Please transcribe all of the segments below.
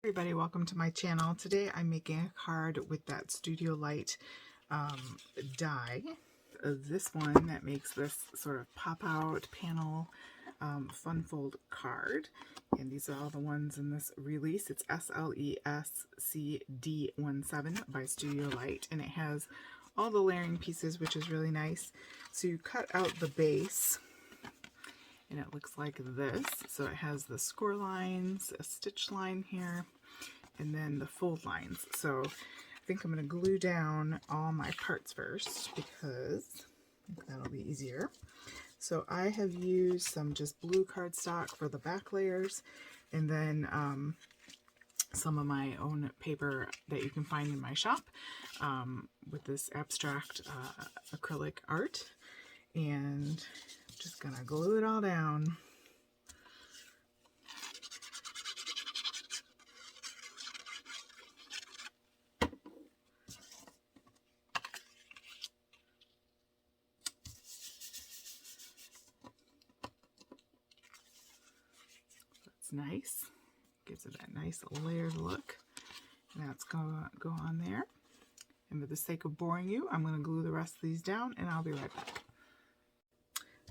Everybody, welcome to my channel. Today I'm making a card with that Studio Light die. This one that makes this sort of pop out panel fun fold card. And these are all the ones in this release. It's SLESCD17 by Studio Light, and it has all the layering pieces, which is really nice. So you cut out the base and it looks like this. So it has the score lines, a stitch line here, and then the fold lines. So I think I'm going to glue down all my parts first because I think that'll be easier. So I have used some just blue cardstock for the back layers, and then some of my own paper that you can find in my shop with this abstract acrylic art. And just gonna glue it all down. That's nice. Gives it that nice layered look. And that's gonna go on there. And for the sake of boring you, I'm gonna glue the rest of these down and I'll be right back.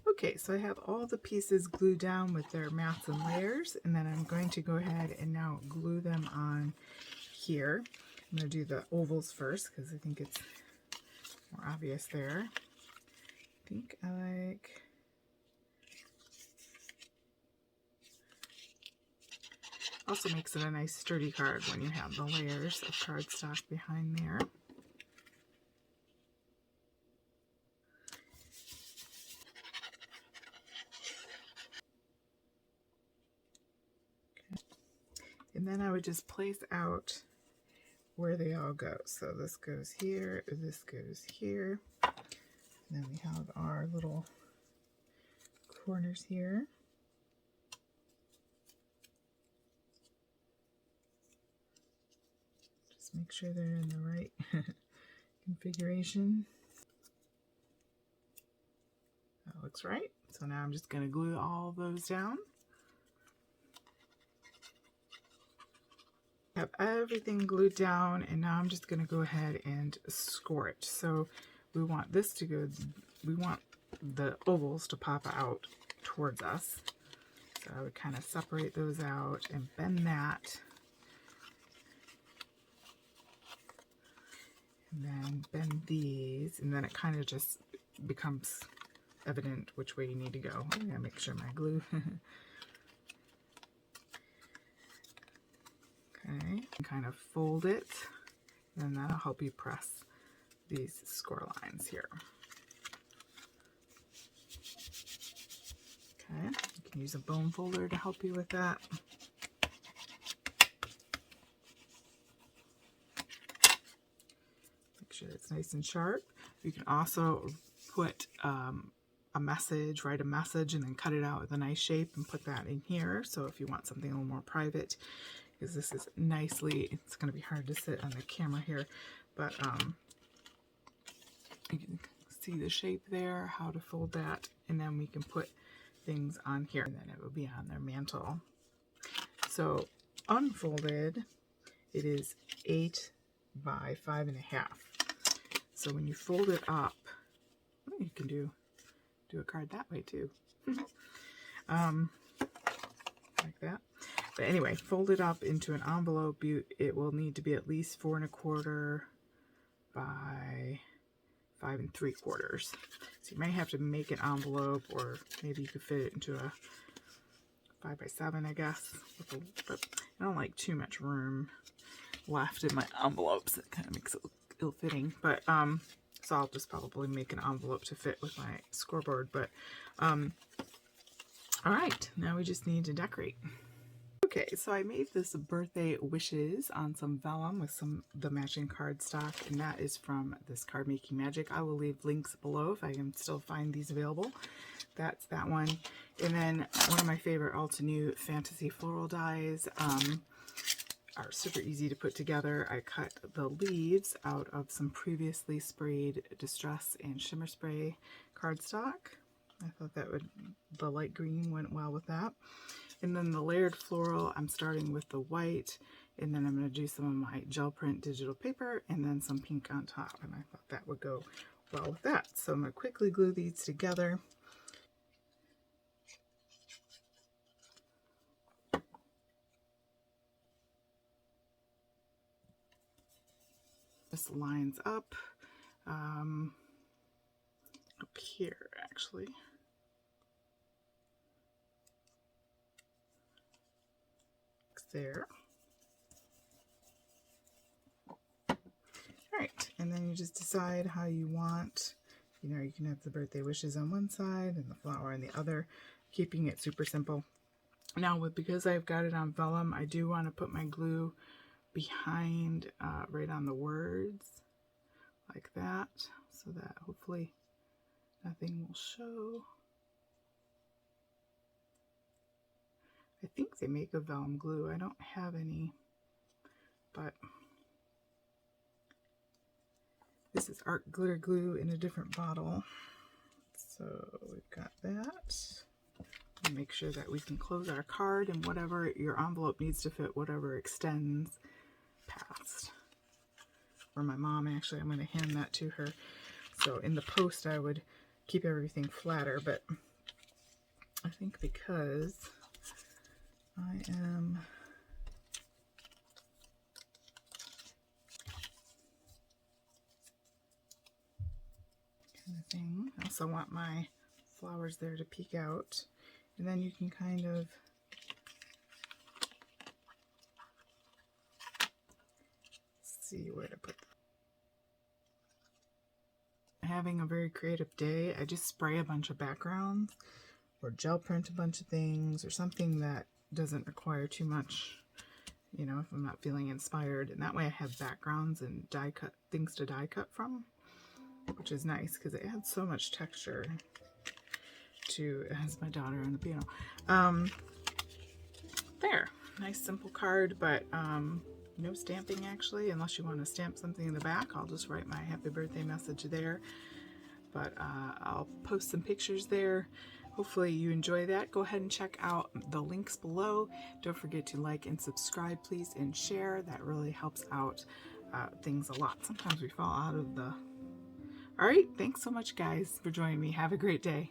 Okay, so I have all the pieces glued down with their mats and layers, and then I'm going to go ahead and now glue them on here. I'm going to do the ovals first because I think it's more obvious there. I think I like... Also makes it a nice sturdy card when you have the layers of cardstock behind there. And then I would just place out where they all go. So this goes here, this goes here. And then we have our little corners here. Just make sure they're in the right configuration. That looks right. So now I'm just going to glue all those down. Have everything glued down, and now I'm just going to go ahead and score it. So we want this to go, we want the ovals to pop out towards us. So I would kind of separate those out and bend that. And then bend these, and then it kind of just becomes evident which way you need to go. I'm going to make sure my glue... Okay, kind of fold it, and that'll help you press these score lines here. Okay, you can use a bone folder to help you with that. Make sure it's nice and sharp. You can also put a message, write a message, and then cut it out with a nice shape and put that in here. So if you want something a little more private, because this is nicely, it's going to be hard to sit on the camera here, but you can see the shape there, how to fold that, and then we can put things on here, and then it will be on their mantle. So unfolded, it is 8 by 5.5. So when you fold it up, well, you can do a card that way too. Like that. But anyway, fold it up into an envelope. It will need to be at least 4 1/4 by 5 3/4. So you might have to make an envelope, or maybe you could fit it into a 5 by 7, I guess. But I don't like too much room left in my envelopes. It kind of makes it look ill-fitting. But so I'll just probably make an envelope to fit with my scoreboard. But all right, now we just need to decorate. Okay, so I made this birthday wishes on some vellum with the matching cardstock, and that is from this Card Making Magic. I will leave links below if I can still find these available. That's that one. And then one of my favorite Altenew Fantasy Floral dies are super easy to put together. I cut the leaves out of some previously sprayed Distress and Shimmer Spray cardstock. I thought the light green went well with that. And then the layered floral, I'm starting with the white And then I'm going to do some of my gel print digital paper and then some pink on top. And I thought that would go well with that. So I'm going to quickly glue these together. This lines up here actually. There. Alright, and then you just decide how you want, you know, you can have the birthday wishes on one side and the flower on the other, keeping it super simple. Now, because I've got it on vellum, I do want to put my glue behind, right on the words, like that, so that hopefully nothing will show. I think they make a vellum glue. I don't have any, but this is art glitter glue in a different bottle. So we've got that. Make sure that we can close our card, and whatever your envelope needs to fit, whatever extends past. For my mom, actually, I'm going to hand that to her. So in the post, I would keep everything flatter, but I think because I am kind of thing. I also want my flowers there to peek out. And then you can kind of see where to put them. Having a very creative day, I just spray a bunch of backgrounds or gel print a bunch of things or something that doesn't require too much, you know, if I'm not feeling inspired. And that way I have backgrounds and die cut things to die cut from, which is nice because it adds so much texture to, as my daughter on the piano. There, nice simple card, but no stamping actually, unless you want to stamp something in the back. I'll just write my happy birthday message there, but I'll post some pictures there. Hopefully you enjoy that. Go ahead and check out the links below. Don't forget to like and subscribe, please, and share. That really helps out things a lot. Sometimes we fall out of the... All right, thanks so much, guys, for joining me. Have a great day.